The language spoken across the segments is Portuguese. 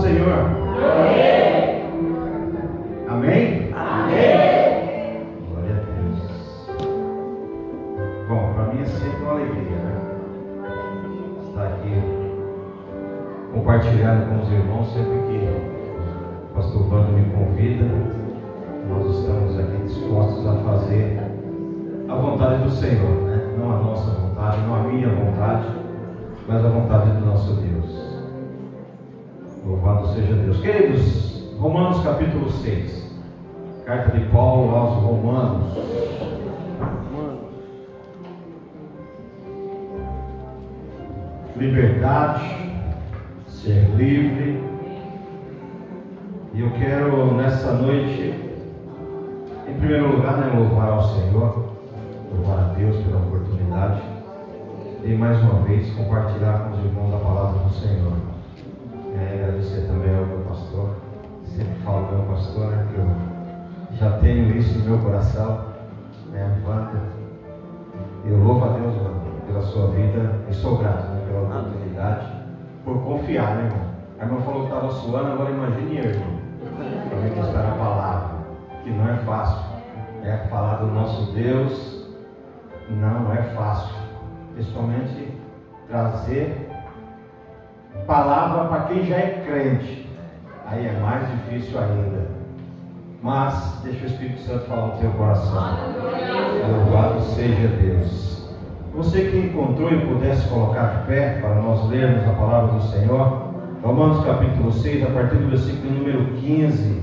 Senhor? Amém. Amém? Amém. Glória a Deus. Bom, para mim é sempre uma alegria, né? Estar aqui compartilhando com os irmãos sempre que o pastor Bando me convida. Nós estamos aqui dispostos a fazer a vontade do Senhor, né? Não a nossa vontade, não a minha vontade, mas a vontade do nosso Deus. Louvado seja Deus. Queridos, Romanos capítulo 6. Carta de Paulo aos Romanos. Liberdade, ser livre. E eu quero nessa noite, em primeiro lugar, louvar ao Senhor, louvar a Deus pela oportunidade de mais uma vez compartilhar com os irmãos a palavra do Senhor. Agradecer também ao meu pastor, sempre falo meu pastor, né, que eu já tenho isso no meu coração, Wanda. Eu louvo a Deus, Wanda, pela sua vida e sou grato, pela oportunidade, por confiar, né, irmão? A irmã falou que estava suando, agora imagine eu, irmão, para ministrar a palavra, que não é fácil, falar do nosso Deus não é fácil, principalmente trazer palavra para quem já é crente, aí é mais difícil ainda, mas deixa o Espírito Santo falar no teu coração. Louvado seja Deus. Você que encontrou e pudesse colocar de pé para nós lermos a palavra do Senhor, Romanos capítulo 6, a partir do versículo número 15.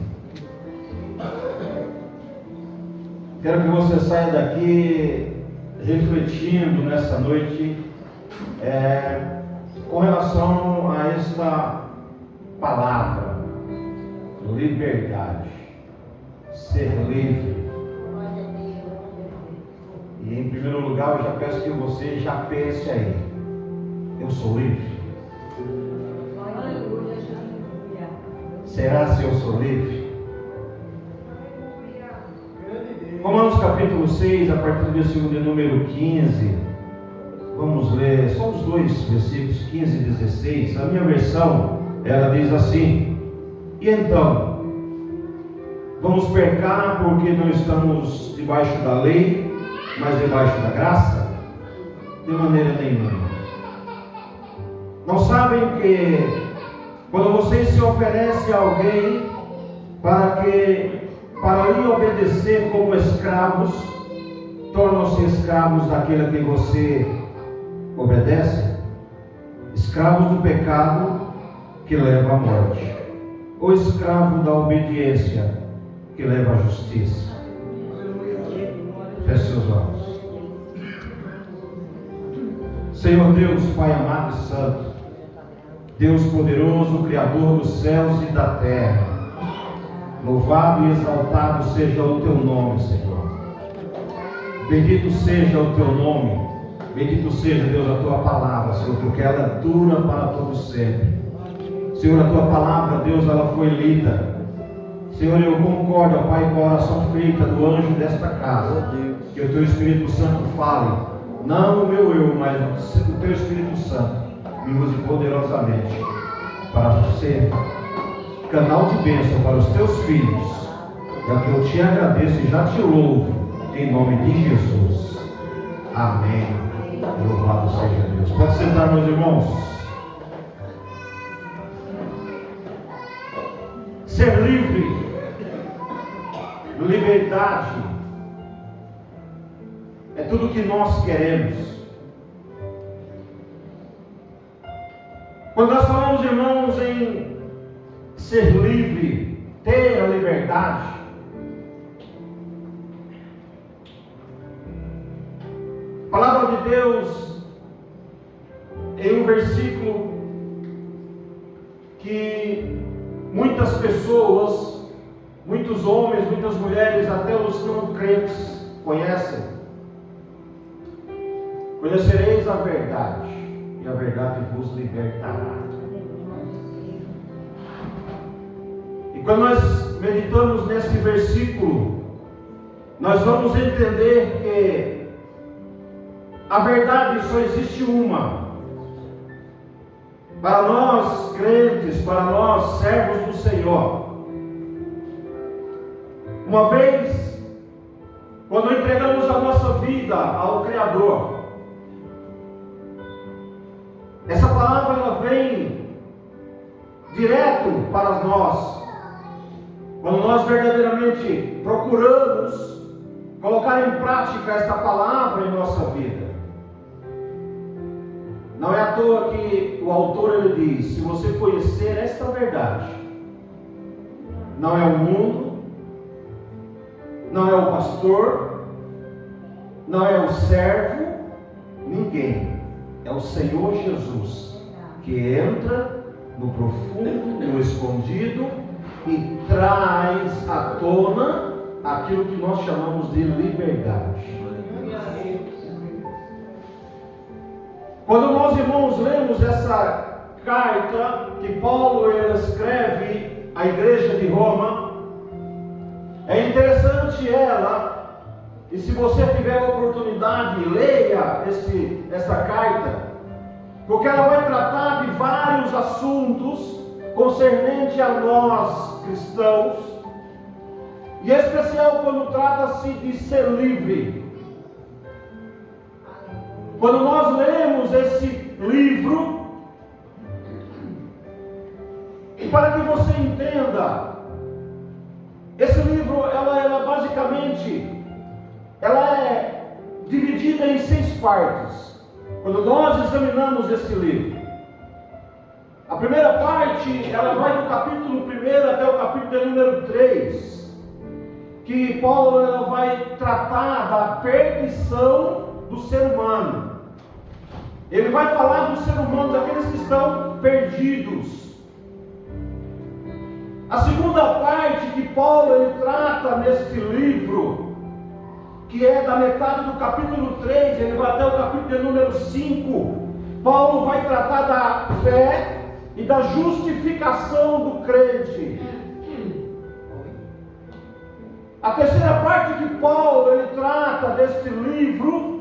Quero que você saia daqui refletindo nessa noite com relação a esta palavra, liberdade, ser livre. E em primeiro lugar eu já peço que você já pense aí: eu sou livre? Será se eu sou livre? Romanos capítulo 6, a partir do versículo de número 15. Vamos ler só os dois versículos, 15 e 16. A minha versão, ela diz assim: e então, vamos pecar porque não estamos debaixo da lei, mas debaixo da graça? De maneira nenhuma. Não sabem que quando vocês se oferecem a alguém para lhe obedecer como escravos, tornam-se escravos daquele a quem você obedece, escravos do pecado que leva à morte, ou escravo da obediência que leva à justiça. Feche seus olhos. Senhor Deus, Pai amado e santo, Deus poderoso, Criador dos céus e da terra, louvado e exaltado seja o teu nome, Senhor. Bendito seja o teu nome. Bendito seja, Deus, a tua palavra, Senhor, porque ela dura para todo sempre. Senhor, a tua palavra, Deus, ela foi lida. Senhor, eu concordo, Pai, com a oração feita do anjo desta casa. Que o teu Espírito Santo fale, não o meu eu, mas o teu Espírito Santo me use poderosamente para ser canal de bênção para os teus filhos. É o que eu te agradeço e já te louvo, em nome de Jesus. Amém. Louvado seja Deus. Pode sentar, meus irmãos. Ser livre, liberdade, é tudo que nós queremos. Quando nós falamos, irmãos, em ser livre, ter a liberdade, a palavra de Deus, em um versículo que muitas pessoas, muitos homens, muitas mulheres, até os não crentes conhecem: conhecereis a verdade, e a verdade vos libertará. E quando nós meditamos nesse versículo, nós vamos entender que a verdade só existe uma. para nós crentes, para nós servos do Senhor. Uma vez, quando entregamos a nossa vida ao Criador, essa palavra ela vem direto para nós. Quando nós verdadeiramente procuramos colocar em prática esta palavra em nossa vida. Não é à toa que o autor ele diz: se você conhecer esta verdade, não é o mundo, não é o pastor, não é o servo, ninguém. É o Senhor Jesus que entra no profundo, no escondido e traz à tona aquilo que nós chamamos de liberdade. Quando nós, irmãos, lemos essa carta que Paulo escreve à igreja de Roma, é interessante ela. E se você tiver a oportunidade, leia essa carta, porque ela vai tratar de vários assuntos concernentes a nós cristãos, e em especial quando trata-se de ser livre. Quando nós lemos esse livro, e para que você entenda, esse livro ela basicamente ela é dividida em 6 partes. Quando nós examinamos esse livro, a primeira parte ela vai do capítulo 1 até o capítulo número 3, que Paulo ela vai tratar da perdição do ser humano. Ele vai falar do ser humano, daqueles que estão perdidos. A segunda parte que Paulo ele trata neste livro, que é da metade do capítulo 3, ele vai até o capítulo número 5, Paulo vai tratar da fé e da justificação do crente. A terceira parte que Paulo ele trata deste livro,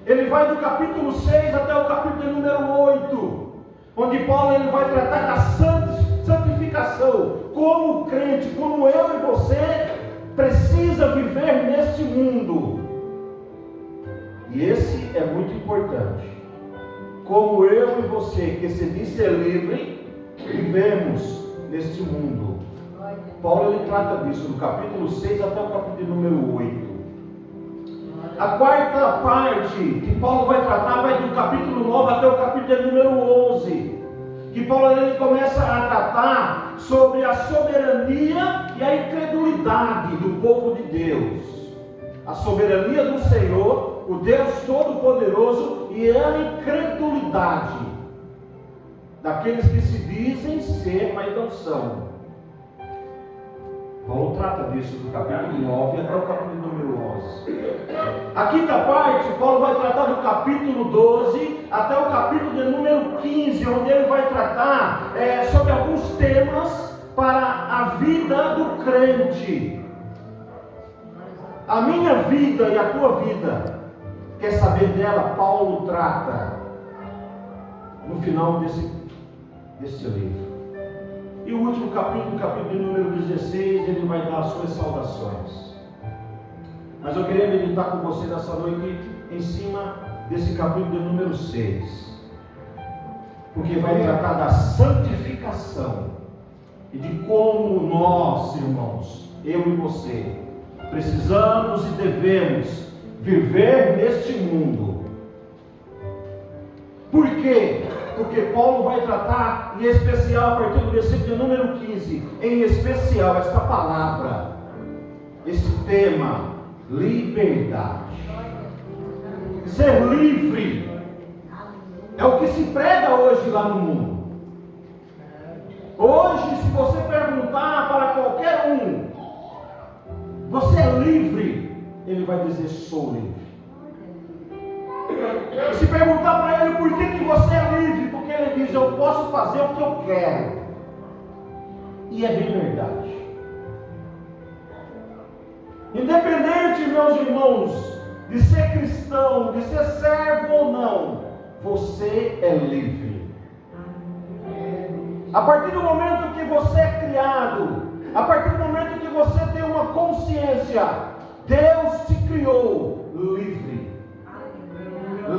ele vai do capítulo 6 até o capítulo número 8, onde Paulo ele vai tratar da santificação, como o crente, como eu e você precisa viver neste mundo. E esse é muito importante. Como eu e você, que se diz ser livre, vivemos neste mundo. Paulo ele trata disso do capítulo 6 até o capítulo número 8. A quarta parte que Paulo vai tratar vai do capítulo 9 até o capítulo número 11. Que Paulo ele começa a tratar sobre a soberania e a incredulidade do povo de Deus. A soberania do Senhor, o Deus Todo-Poderoso, e a incredulidade daqueles que se dizem ser, mas não são. Paulo trata disso do capítulo 9 até o capítulo número 11. A quinta parte, Paulo vai tratar do capítulo 12 até o capítulo de número 15, onde ele vai tratar sobre alguns temas para a vida do crente. A minha vida e a tua vida, quer saber dela? Paulo trata no final desse livro. E o último capítulo, o capítulo número 16, ele vai dar as suas saudações. Mas eu queria meditar com você nessa noite em cima desse capítulo número 6. Porque vai tratar da santificação e de como nós, irmãos, eu e você, precisamos e devemos viver neste mundo. Por quê? Porque Paulo vai tratar, em especial, a partir do versículo número 15, em especial, esta palavra, esse tema, liberdade. Ser livre é o que se prega hoje lá no mundo. Hoje, se você perguntar para qualquer um, você é livre? Ele vai dizer, sou livre. E se perguntar para ele por que você é livre, porque ele diz, eu posso fazer o que eu quero. E é bem verdade. Independente, meus irmãos, de ser cristão, de ser servo ou não, você é livre. A partir do momento que você é criado, a partir do momento que você tem uma consciência, Deus te criou livre,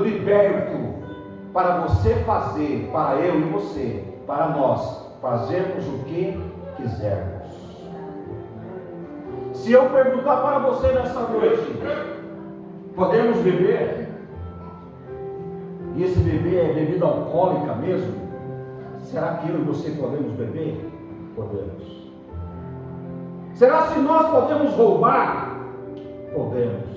liberto, para você fazer, para eu e você, para nós fazermos o que quisermos. Se eu perguntar para você nessa noite, podemos beber? E esse beber é bebida alcoólica mesmo? Será que eu e você podemos beber? Podemos. Será se nós podemos roubar? Podemos.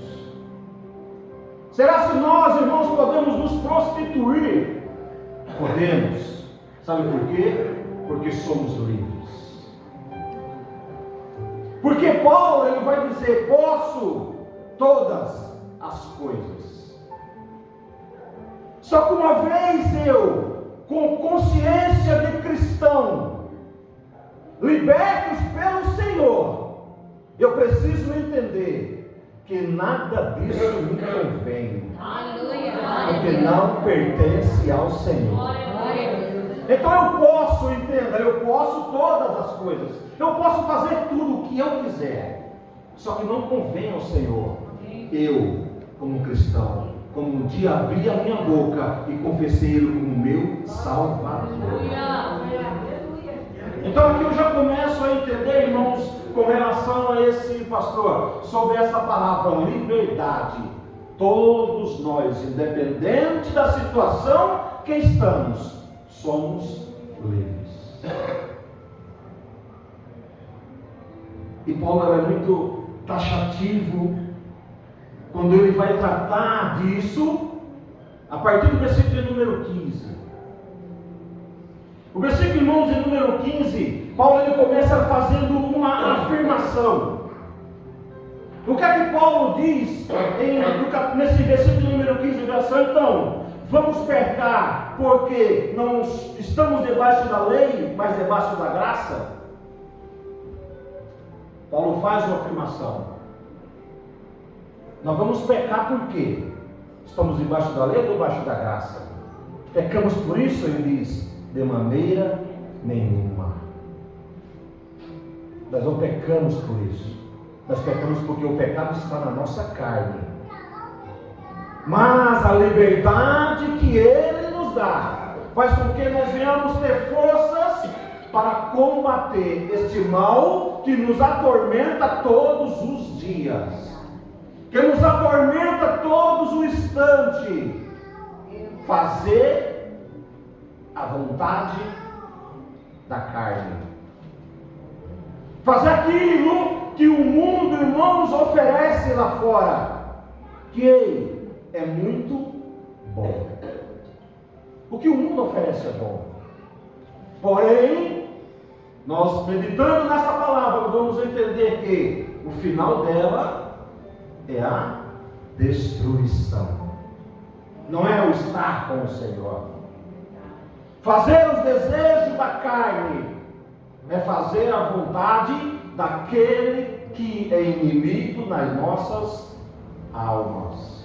Será se nós, irmãos, podemos nos prostituir? Podemos. Sabe por quê? Porque somos livres. Porque Paulo, ele vai dizer, posso todas as coisas. Só que uma vez eu, com consciência de cristão, libertos pelo Senhor, eu preciso entender que nada disso me convém, porque não pertence ao Senhor. Então eu posso, entenda, eu posso todas as coisas, eu posso fazer tudo o que eu quiser, só que não convém ao Senhor. Eu, como cristão, como um dia abri a minha boca e confessei Ele como meu Salvador. Então aqui eu já começo a entender, irmãos, com relação a esse pastor, sobre essa palavra liberdade. Todos nós, independente da situação que estamos, somos livres. E Paulo é muito taxativo quando ele vai tratar disso, a partir do versículo número 15. O versículo, irmãos, de número 15, Paulo ele começa fazendo uma afirmação. O que é que Paulo diz nesse versículo número 15, versão? Então, vamos pecar porque não estamos debaixo da lei, mas debaixo da graça? Paulo faz uma afirmação. Nós vamos pecar por quê? Estamos debaixo da lei ou debaixo da graça? Pecamos por isso? Ele diz, de maneira nenhuma. Nós não pecamos por isso. Nós pecamos porque o pecado está na nossa carne. Mas a liberdade que Ele nos dá faz com que nós venhamos ter forças para combater este mal que nos atormenta todos os dias, que nos atormenta todos os instantes. Fazer a vontade da carne, fazer aquilo que o mundo, irmãos, oferece lá fora, que é muito bom. O que o mundo oferece é bom, porém, nós meditando nessa palavra, vamos entender que o final dela é a destruição, não é o estar com o Senhor. Fazer os desejos da carne é fazer a vontade daquele que é inimigo nas nossas almas.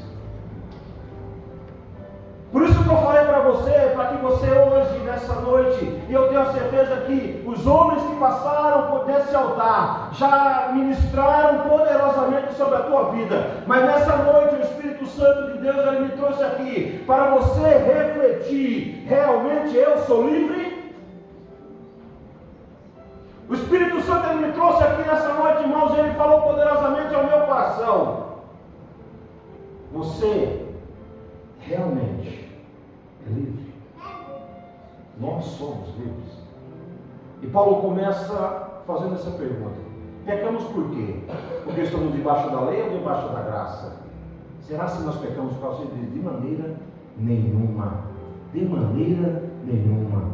Por isso que eu falei para você, para que você hoje, nessa noite, e eu tenho a certeza que os homens que passaram por esse altar já ministraram poderosamente sobre a tua vida, mas nessa noite o Espírito Santo de Deus ele me trouxe aqui para você refletir: realmente eu sou livre? O Espírito Santo ele me trouxe aqui nessa noite, irmãos, e ele falou poderosamente ao meu coração: você realmente é livre? Nós somos livres. E Paulo começa fazendo essa pergunta: pecamos por quê? Porque estamos debaixo da lei ou debaixo da graça? Será se nós pecamos por causa de maneira nenhuma? De maneira nenhuma.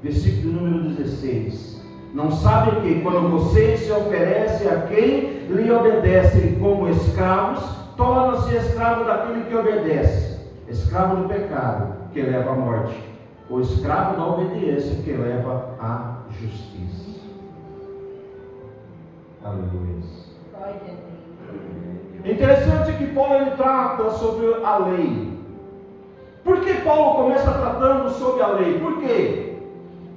Versículo número 16: não sabe que quando você se oferece a quem lhe obedece como escravos, torna-se escravo daquele que obedece, escravo do pecado que leva à morte, ou escravo da obediência que leva à justiça. Aleluia. É interessante que Paulo ele trata sobre a lei. Por que Paulo começa tratando sobre a lei? Por quê?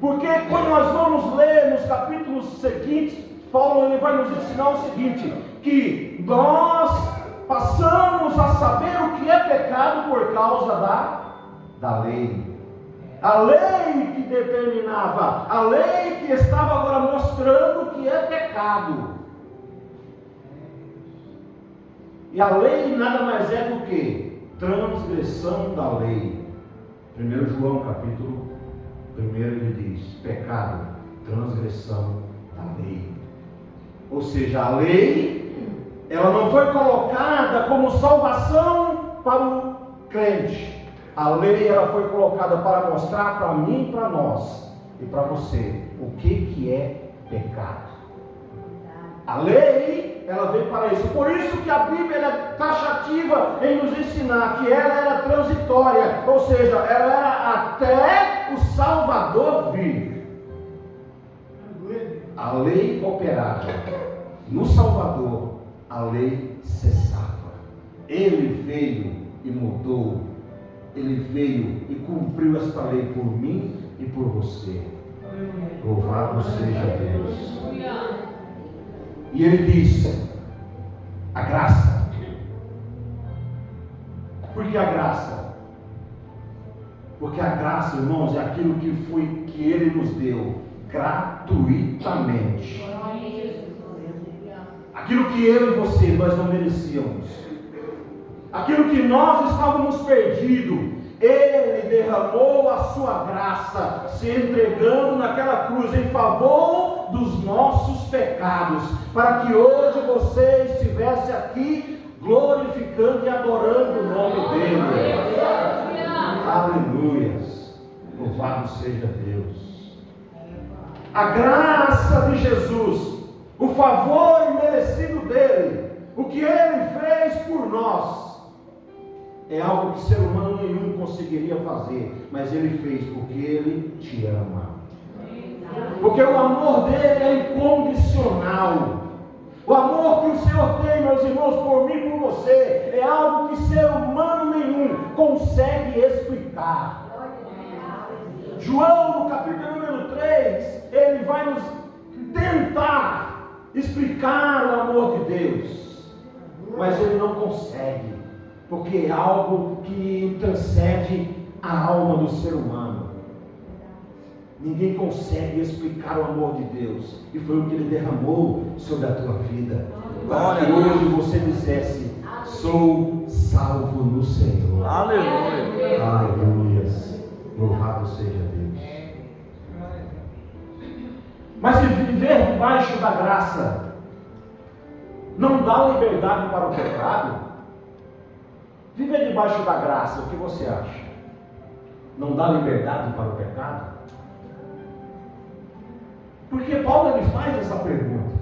Porque quando nós vamos ler nos capítulos seguintes, Paulo ele vai nos ensinar o seguinte, que nós passamos a saber o que é pecado por causa da lei. A lei que determinava, a lei que estava agora mostrando o que é pecado. E a lei nada mais é do que transgressão da lei. 1 João capítulo 1 ele diz, pecado, transgressão da lei. Ou seja, a lei, ela não foi colocada como salvação para o crente. A lei ela foi colocada para mostrar para mim, para nós e para você o que é pecado. A lei, ela veio para isso. Por isso que a Bíblia é taxativa em nos ensinar que ela era transitória, ou seja, ela era até o Salvador vir. A lei operava. No Salvador, a lei cessava. Ele veio e mudou. Ele veio e cumpriu esta lei por mim e por você. Louvado seja Deus. E ele diz, a graça. Por que a graça? Porque a graça, irmãos, é aquilo que ele nos deu gratuitamente. Aquilo que eu e você, nós não merecíamos. Aquilo que nós estávamos perdidos, Ele derramou a sua graça, se entregando naquela cruz em favor dos nossos pecados, para que hoje você estivesse aqui glorificando e adorando o nome dEle. Aleluias! Louvado seja Deus! A graça de Jesus, o favor imerecido dEle, o que Ele fez por nós, é algo que ser humano nenhum conseguiria fazer, mas Ele fez porque Ele te ama. Porque o amor dele é incondicional. O amor que o Senhor tem, meus irmãos, por mim e por você, é algo que ser humano nenhum consegue explicar. João, no capítulo número 3, ele vai nos tentar explicar o amor de Deus, mas ele não consegue. Porque é algo que transcende a alma do ser humano. Ninguém consegue explicar o amor de Deus. E foi o que Ele derramou sobre a tua vida. Para que hoje você dissesse, sou salvo no Senhor. Aleluia. Aleluias. Louvado seja Deus. Mas viver debaixo da graça não dá liberdade para o pecado? Viver debaixo da graça, o que você acha? Não dá liberdade para o pecado? Porque Paulo ele faz essa pergunta.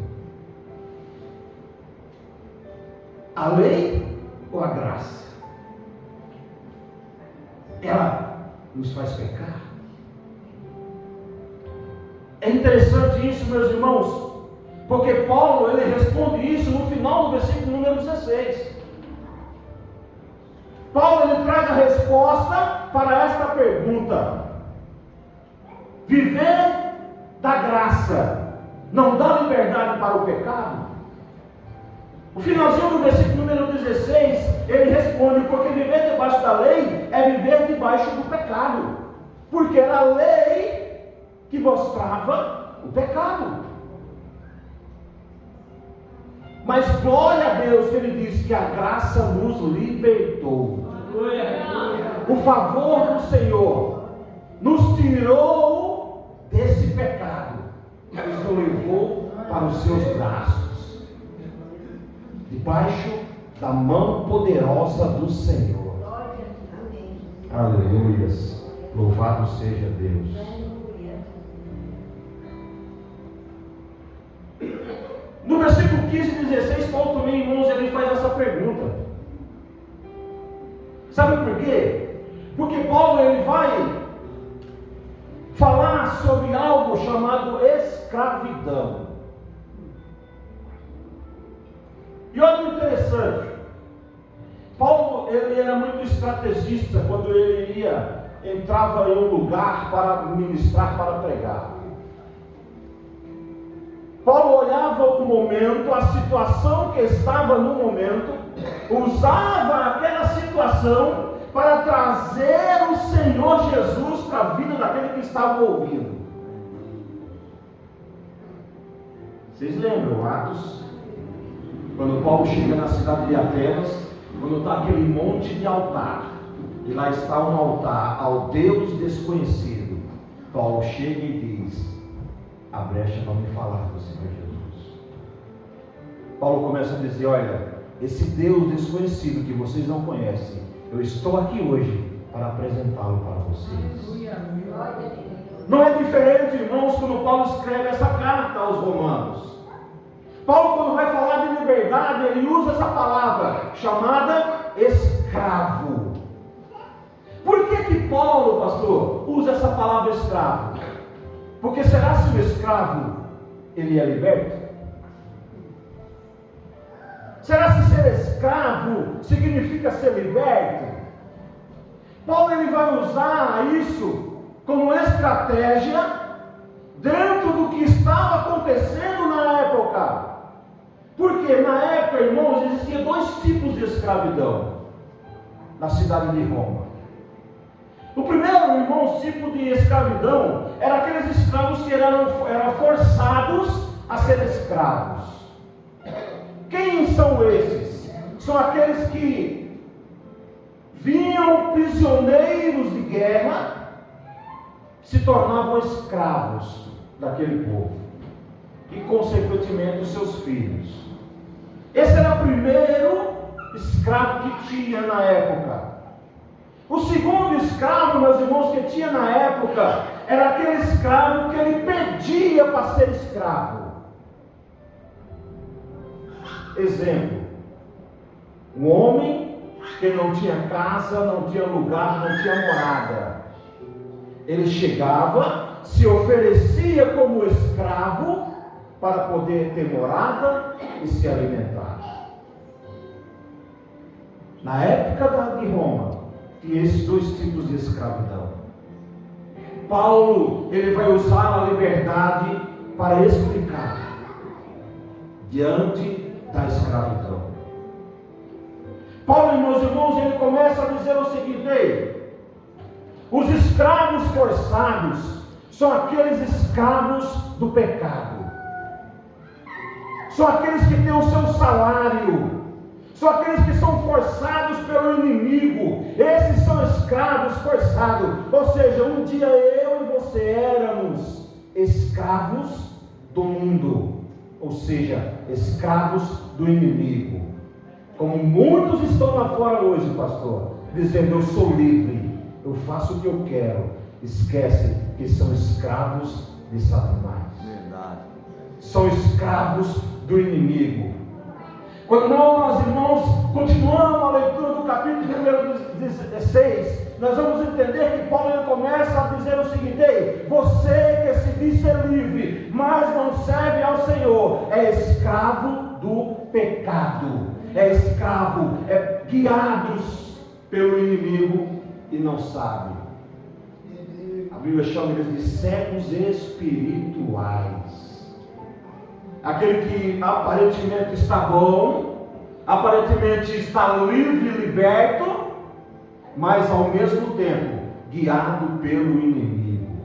A lei ou a graça? Ela nos faz pecar? É interessante isso, meus irmãos, porque Paulo ele responde isso no final do versículo número 16. Paulo ele traz a resposta para esta pergunta. Viver da graça não dá liberdade para o pecado? O finalzinho do versículo número 16, ele responde, porque viver debaixo da lei é viver debaixo do pecado. Porque era a lei que mostrava o pecado. Mas glória a Deus que Ele diz que a graça nos libertou. O favor do Senhor nos tirou desse pecado e nos levou para os seus braços, debaixo da mão poderosa do Senhor. Aleluias. Louvado seja Deus. No versículo 15 e 16, Paulo também, irmãos, ele faz essa pergunta. Sabe por quê? Porque Paulo ele vai falar sobre algo chamado escravidão. E olha o interessante. Paulo ele era muito estrategista quando ele ia entrava em um lugar para ministrar, para pregar. Paulo olhava o momento, a situação que estava no momento, usava aquela situação para trazer o Senhor Jesus para a vida daquele que estava ouvindo. Vocês lembram Atos? Quando Paulo chega na cidade de Atenas, quando está aquele monte de altar, e lá está um altar ao Deus desconhecido, Paulo chega e diz: a brecha para me falar do Senhor Jesus. Paulo começa a dizer: olha, esse Deus desconhecido que vocês não conhecem, eu estou aqui hoje para apresentá-lo para vocês. Não é diferente, irmãos, quando Paulo escreve essa carta aos romanos. Paulo, quando vai falar de liberdade, ele usa essa palavra chamada escravo. Por que Paulo, pastor, usa essa palavra escravo? Porque será se o escravo, ele é liberto? Será se ser escravo significa ser liberto? Paulo ele vai usar isso como estratégia dentro do que estava acontecendo na época. Porque na época, irmãos, existiam dois tipos de escravidão na cidade de Roma. O primeiro, irmãos, tipo de escravidão era aqueles escravos que eram forçados a ser escravos. Quem são esses? São aqueles que vinham prisioneiros de guerra, se tornavam escravos daquele povo e, consequentemente, os seus filhos. Esse era o primeiro escravo que tinha na época. O segundo escravo, meus irmãos, que tinha na época, era aquele escravo que ele pedia para ser escravo. Exemplo: um homem que não tinha casa, não tinha lugar, não tinha morada. Ele chegava, se oferecia como escravo para poder ter morada e se alimentar. Na época de Roma, tinha esses dois tipos de escravidão. Paulo, ele vai usar a liberdade para explicar diante da escravidão. Paulo, meus irmãos, ele começa a dizer o seguinte: os escravos forçados são aqueles escravos do pecado. São aqueles que têm o seu salário. São aqueles que são forçados pelo inimigo. Esses são escravos forçados. Ou seja, um dia eu e você éramos escravos do mundo. Ou seja, escravos do inimigo. Como muitos estão lá fora hoje, pastor, dizendo: eu sou livre, eu faço o que eu quero. Esquece que são escravos de Satanás. Verdade. São escravos do inimigo. Quando nós, irmãos, continuamos a leitura do capítulo número 16, nós vamos entender que Paulo ele começa a dizer o seguinte: ei, você que se diz ser livre, mas não serve ao Senhor, é escravo do pecado, é escravo, é guiados pelo inimigo e não sabe. A Bíblia chama eles de cegos espirituais. Aquele que aparentemente está bom, aparentemente está livre e liberto, mas ao mesmo tempo guiado pelo inimigo.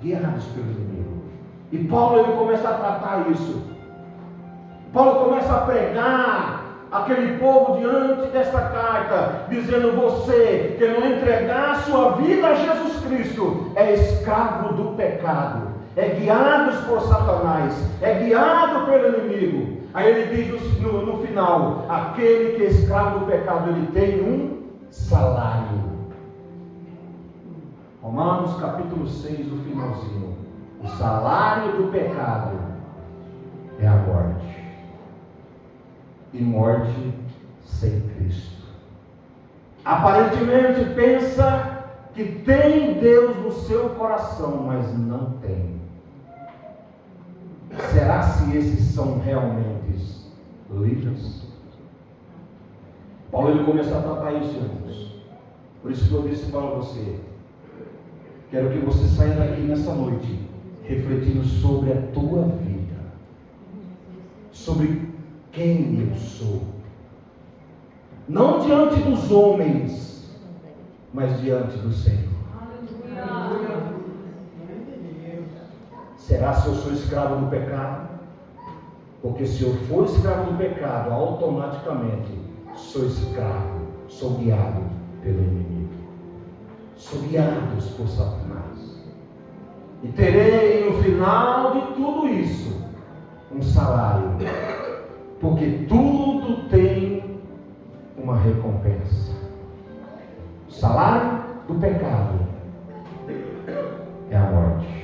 Guiados pelo inimigo. E Paulo ele começa a tratar isso. Paulo começa a pregar aquele povo diante desta carta, dizendo: você que não entregar a sua vida a Jesus Cristo é escravo do pecado. É guiado por Satanás, é guiado pelo inimigo. Aí ele diz no final: aquele que é escravo do pecado, ele tem um salário. Romanos capítulo 6, o finalzinho: o salário do pecado é a morte, e morte sem Cristo. Aparentemente pensa que tem Deus no seu coração, mas não tem. Será se esses são realmente livres? Paulo ele começa a tratar isso, irmãos. Por isso que eu disse para você, quero que você saia daqui nessa noite refletindo sobre a tua vida, sobre quem eu sou, não diante dos homens, mas diante do Senhor. Será se eu sou escravo do pecado? Porque se eu for escravo do pecado, automaticamente sou escravo, sou guiado pelo inimigo, sou guiado por Satanás. E terei no final de tudo isso um salário, porque tudo tem uma recompensa. O salário do pecado é a morte.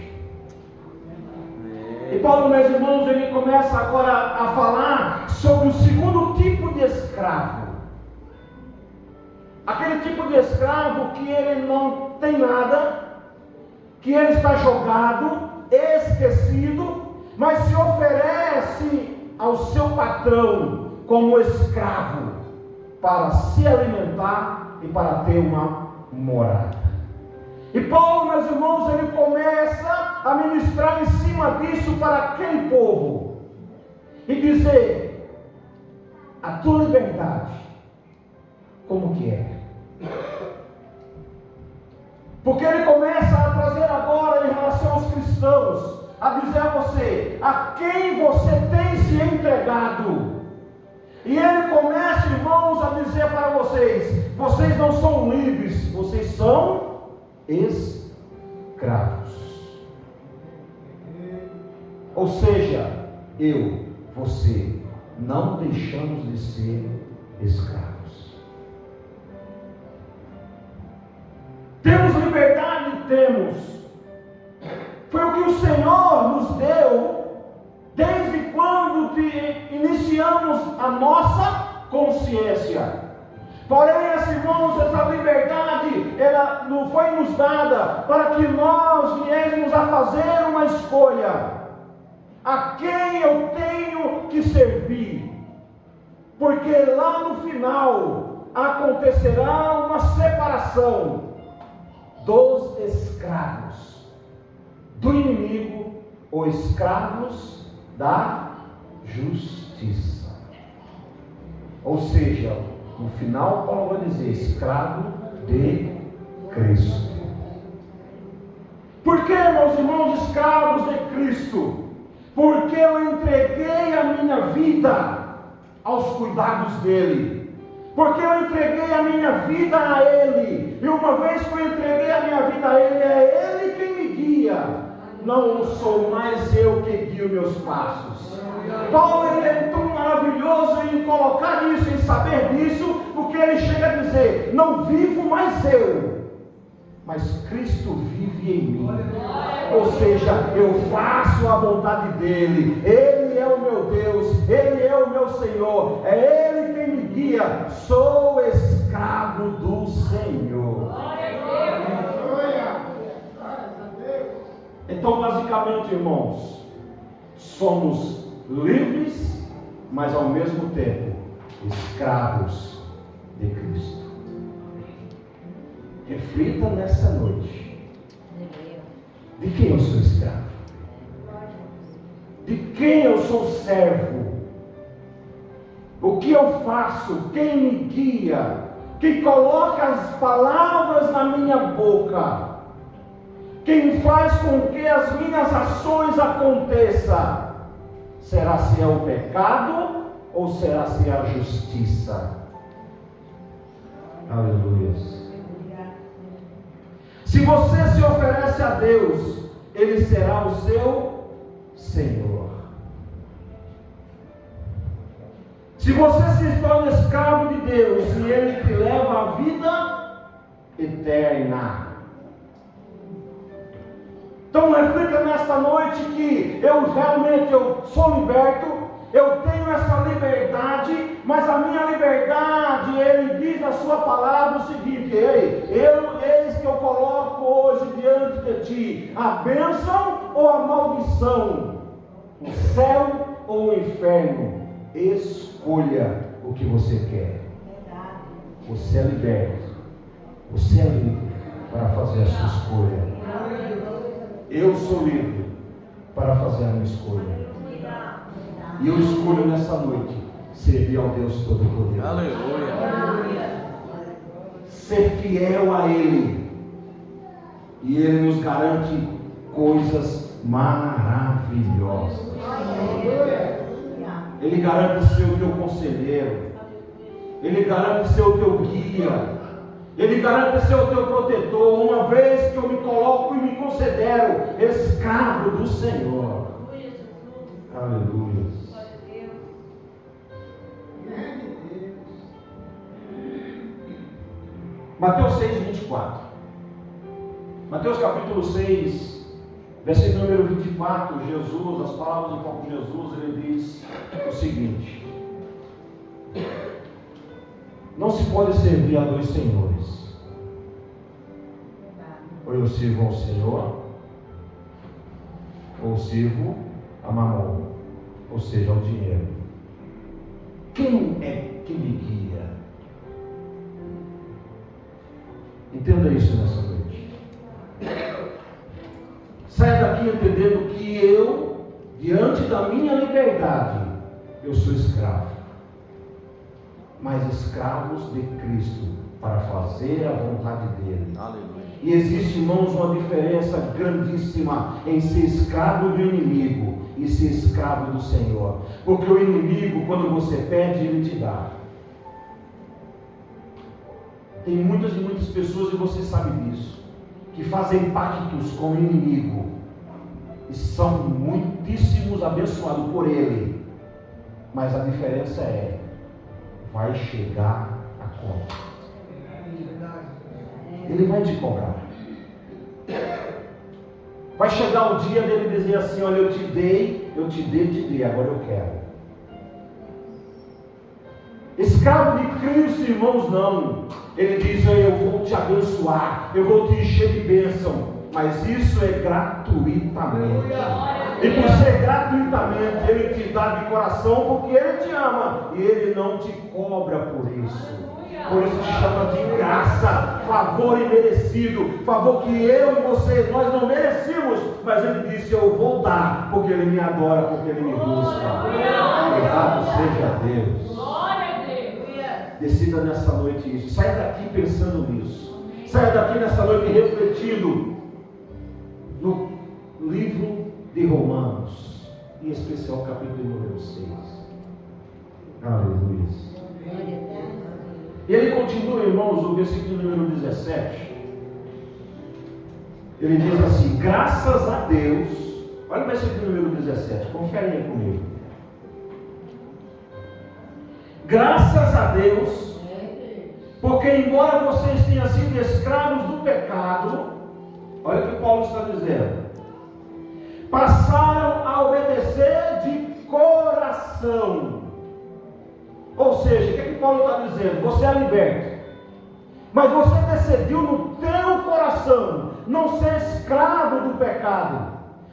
E Paulo, meus irmãos, ele começa agora a falar sobre o segundo tipo de escravo. Aquele tipo de escravo que ele não tem nada, que ele está jogado, esquecido, mas se oferece ao seu patrão como escravo para se alimentar e para ter uma morada. E Paulo, meus irmãos, ele começa a ministrar em cima disso para aquele povo e dizer: a tua liberdade, como que é? Porque ele começa a trazer agora em relação aos cristãos, a dizer a você, a quem você tem se entregado. E ele começa, irmãos, a dizer para vocês: vocês não são livres, vocês são escravos. Ou seja, eu, você, não deixamos de ser escravos. Temos liberdade? Temos. Foi o que o Senhor nos deu desde quando iniciamos a nossa consciência. Porém, irmãos, essa liberdade, ela não foi nos dada para que nós viéssemos a fazer uma escolha. A quem eu tenho que servir? Porque lá no final acontecerá uma separação dos escravos do inimigo ou escravos da justiça. Ou seja, no final Paulo vai dizer: escravo de Cristo. Por que, meus irmãos, escravos de Cristo? Porque eu entreguei a minha vida aos cuidados dele. Porque eu entreguei a minha vida a ele. E uma vez que eu entreguei a minha vida a ele, é ele quem me guia. Não sou mais eu que guio meus passos. Paulo, ele é tão maravilhoso em colocar isso, em saber disso, porque ele chega a dizer: não vivo mais eu, mas Cristo vive em mim. Ou seja, eu faço a vontade dele. Ele é o meu Deus, ele é o meu Senhor, é ele quem me guia. Sou escravo do Senhor. Então, basicamente, irmãos, somos livres, mas ao mesmo tempo escravos de Cristo. Reflita nessa noite: de quem eu sou escravo? De quem eu sou servo? O que eu faço? Quem me guia? Quem coloca as palavras na minha boca? Quem faz com que as minhas ações aconteçam? Será se é o pecado ou será se é a justiça? Aleluia. Se você se oferece a Deus, Ele será o seu Senhor. Se você se torna escravo de Deus, e Ele te leva à vida eterna. Então reflita nesta noite que eu realmente sou liberto, eu tenho essa liberdade, mas a minha liberdade, ele diz na sua palavra o seguinte: eis que eu coloco hoje diante de ti a bênção ou a maldição, o céu ou o inferno. Escolha o que você quer. Você é liberto, Você é livre para fazer a sua escolha. Eu sou livre para fazer a minha escolha. E eu escolho nessa noite servir ao Deus Todo-Poderoso. Aleluia. Ser fiel a Ele. E Ele nos garante coisas maravilhosas. Ele garante ser o teu conselheiro. Ele garante ser o teu guia. Ele garante ser o teu protetor. Uma vez que eu me coloco e me considero escravo do Senhor. Aleluia. Mateus 6, 24. Mateus capítulo 6, versículo número 24. Jesus, as palavras do próprio Jesus, ele diz o seguinte: não se pode servir a dois senhores. Ou eu sirvo ao Senhor, ou sirvo a Mamon, ou seja, ao dinheiro. Quem é que me guia? Entenda isso nessa noite. Saia daqui entendendo que eu, diante da minha liberdade, eu sou escravo. Mas escravos de Cristo, para fazer a vontade dele. Aleluia. E existe, irmãos, uma diferença grandíssima em ser escravo do inimigo e ser escravo do Senhor. Porque o inimigo, quando você pede, ele te dá. Tem muitas e muitas pessoas, e você sabe disso, que fazem pactos com o inimigo e são muitíssimos abençoados por ele. Mas a diferença é: vai chegar a conta. Ele vai te cobrar. Vai chegar o dia dele dizer assim: olha, eu te dei, agora eu quero. Escravo de Cristo, irmãos, não. Ele diz: eu vou te abençoar, eu vou te encher de bênção. Mas isso é gratuitamente. E por ser gratuitamente, Ele te dá de coração, porque Ele te ama. E Ele não te cobra por isso. Por isso se chama de graça, favor imerecido. Favor que eu e você, nós não merecíamos. Mas Ele disse: eu vou dar, porque Ele me adora, porque Ele me busca. Louvado seja Deus. Decida nessa noite isso. Saia daqui pensando nisso. Saia daqui nessa noite refletindo no livro de Romanos, em especial o capítulo número 6. Aleluia. E ele continua, irmãos, o versículo número 17. Ele diz assim: graças a Deus. Olha o versículo número 17, confere aí comigo. Graças a Deus, porque embora vocês tenham sido escravos do pecado, olha o que Paulo está dizendo, passaram a obedecer de coração. Ou seja, o que Paulo está dizendo? Você é liberto, mas você decidiu no teu coração não ser escravo do pecado,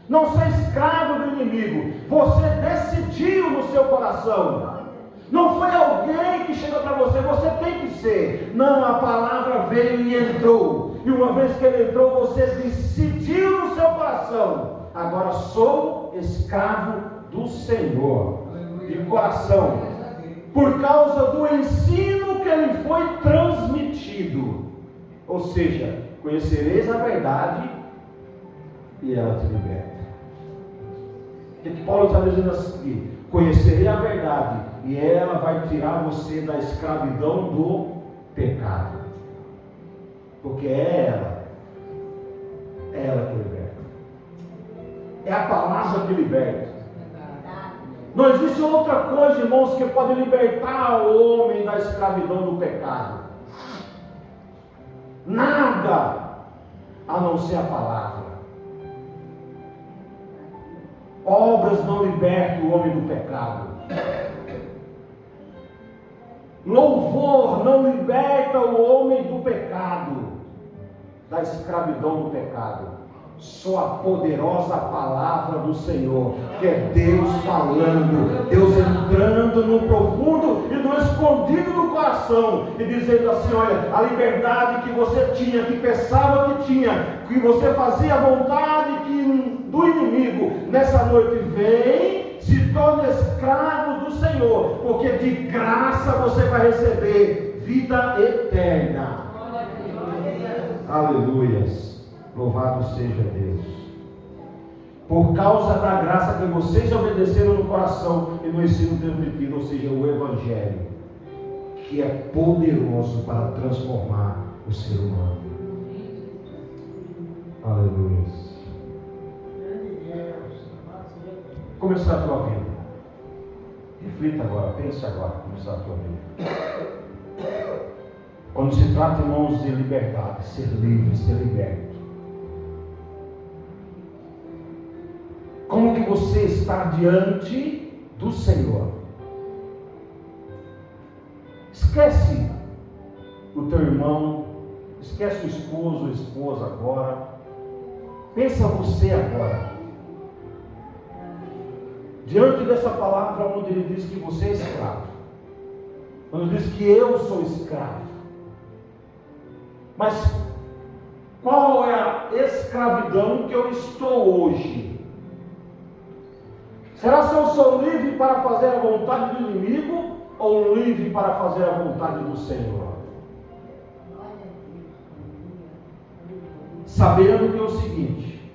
não ser escravo do inimigo. Você decidiu no seu coração. Não foi alguém que chegou para você: você tem que ser. Não, a palavra veio e entrou. E uma vez que ele entrou, você decidiu no seu coração: agora sou escravo do Senhor. De coração. Por causa do ensino que ele foi transmitido. Ou seja, conhecereis a verdade e ela te liberta. O que Paulo está dizendo assim? Conhecerei a verdade e ela vai tirar você da escravidão do pecado. Porque é ela que liberta. É a palavra que liberta. Não existe outra coisa, irmãos, que pode libertar o homem da escravidão do pecado. Nada a não ser a palavra. Obras não libertam o homem do pecado. Louvor não liberta o homem do pecado, da escravidão do pecado. Só a poderosa palavra do Senhor, que é Deus falando, Deus entrando no profundo e no escondido do coração, e dizendo assim: olha, a liberdade que você tinha, que pensava que tinha, que você fazia a vontade do inimigo, nessa noite vem, se torne escravo do Senhor, porque de graça você vai receber vida eterna. Aleluias, louvado seja Deus. Por causa da graça que vocês obedeceram no coração e no ensino transmitido, ou seja, o Evangelho, que é poderoso para transformar o ser humano. Aleluia. Como está a tua vida? Reflita agora, pense agora como está a tua vida. Quando se trata, irmãos, de liberdade, ser livre, ser liberto. Como que você está diante do Senhor? Esquece o teu irmão, esquece o esposo ou a esposa agora. Pensa você agora. Diante dessa palavra onde ele diz que você é escravo. Quando diz que eu sou escravo. Mas qual é a escravidão que eu estou hoje? Será que eu sou livre para fazer a vontade do inimigo ou livre para fazer a vontade do Senhor? Sabendo que é o seguinte: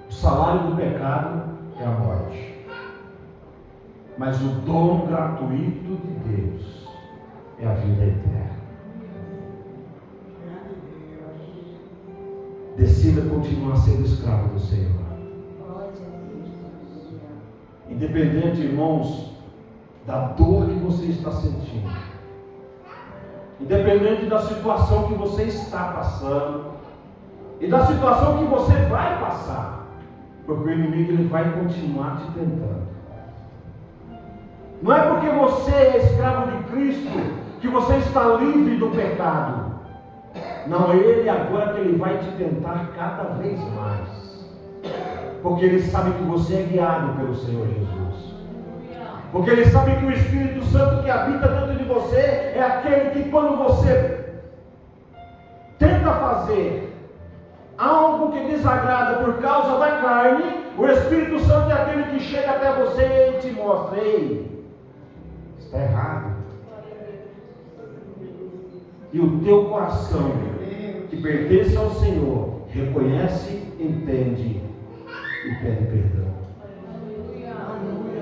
o salário do pecado é a morte, mas o dom gratuito de Deus é a vida eterna. Decida continuar sendo escravo do Senhor. Independente, irmãos, da dor que você está sentindo, independente da situação que você está passando e da situação que você vai passar, porque o inimigo ele vai continuar te tentando. Não é porque você é escravo de Cristo que você está livre do pecado. Não, é ele agora que ele vai te tentar cada vez mais. Porque ele sabe que você é guiado pelo Senhor Jesus. Porque ele sabe que o Espírito Santo que habita dentro de você é aquele que, quando você tenta fazer algo que desagrada por causa da carne, o Espírito Santo é aquele que chega até você e te mostra: ei, está errado. E o teu coração, que pertence ao Senhor, reconhece, entende e pede perdão.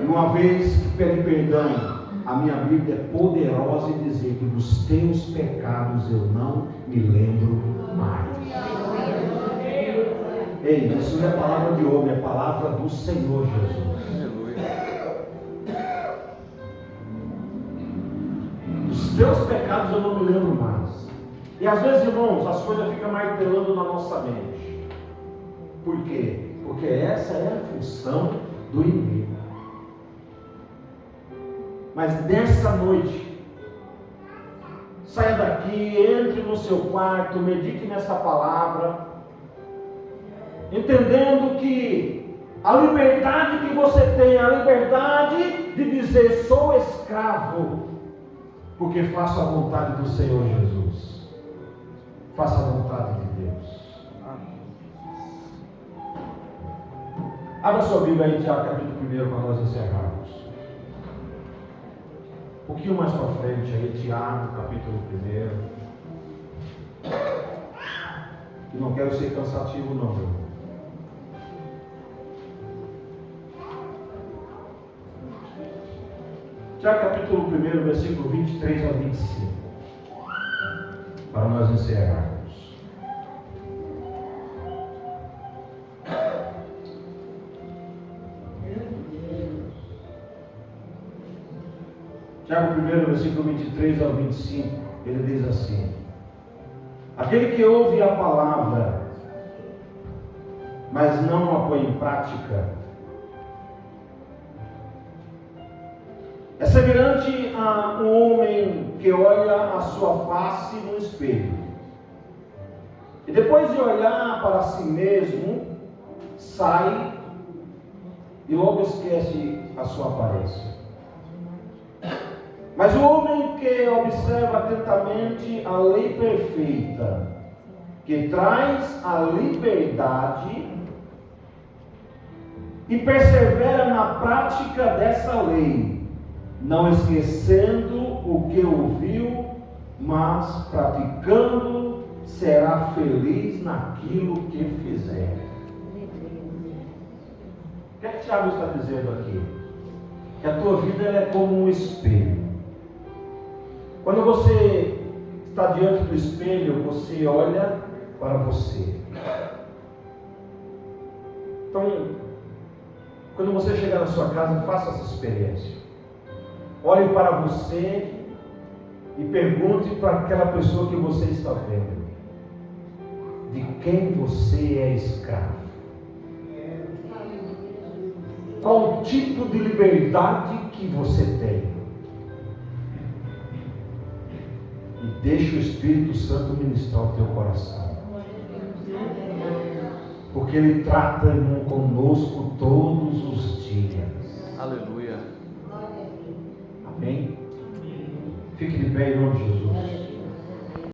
E uma vez que pede perdão, a minha Bíblia é poderosa em dizer que dos teus pecados eu não me lembro mais. Ei, isso não é palavra de homem, é palavra do Senhor Jesus. Dos teus pecados eu não me lembro mais. E às vezes, irmãos, as coisas ficam martelando na nossa mente. Por quê? Porque essa é a função do inimigo. Mas nessa noite, saia daqui, entre no seu quarto, medite nessa palavra, entendendo que a liberdade que você tem, a liberdade de dizer: sou escravo, porque faço a vontade do Senhor Jesus. Faça a vontade de Deus. Abra sua Bíblia aí, Tiago, capítulo 1, para nós encerrarmos. Um pouquinho mais para frente aí, Tiago, capítulo 1. E não quero ser cansativo não, meu irmão. Tiago, capítulo 1, versículo 23 a 25. Para nós encerrarmos. Tiago 1, versículo 23 ao 25, ele diz assim: aquele que ouve a palavra, mas não a põe em prática, é semelhante a um homem que olha a sua face no espelho, e depois de olhar para si mesmo, sai e logo esquece a sua aparência. Mas o homem que observa atentamente a lei perfeita, que traz a liberdade, e persevera na prática dessa lei, não esquecendo o que ouviu, mas praticando, será feliz naquilo que fizer. O que é que Tiago está dizendo aqui? Que a tua vida ela é como um espelho. Quando você está diante do espelho, você olha para você. Então, quando você chegar na sua casa, faça essa experiência. Olhe para você e pergunte para aquela pessoa que você está vendo: de quem você é escravo? Qual tipo de liberdade que você tem? E deixa o Espírito Santo ministrar o teu coração. Porque Ele trata conosco todos os dias. Aleluia. Amém? Fique de pé em nome de Jesus.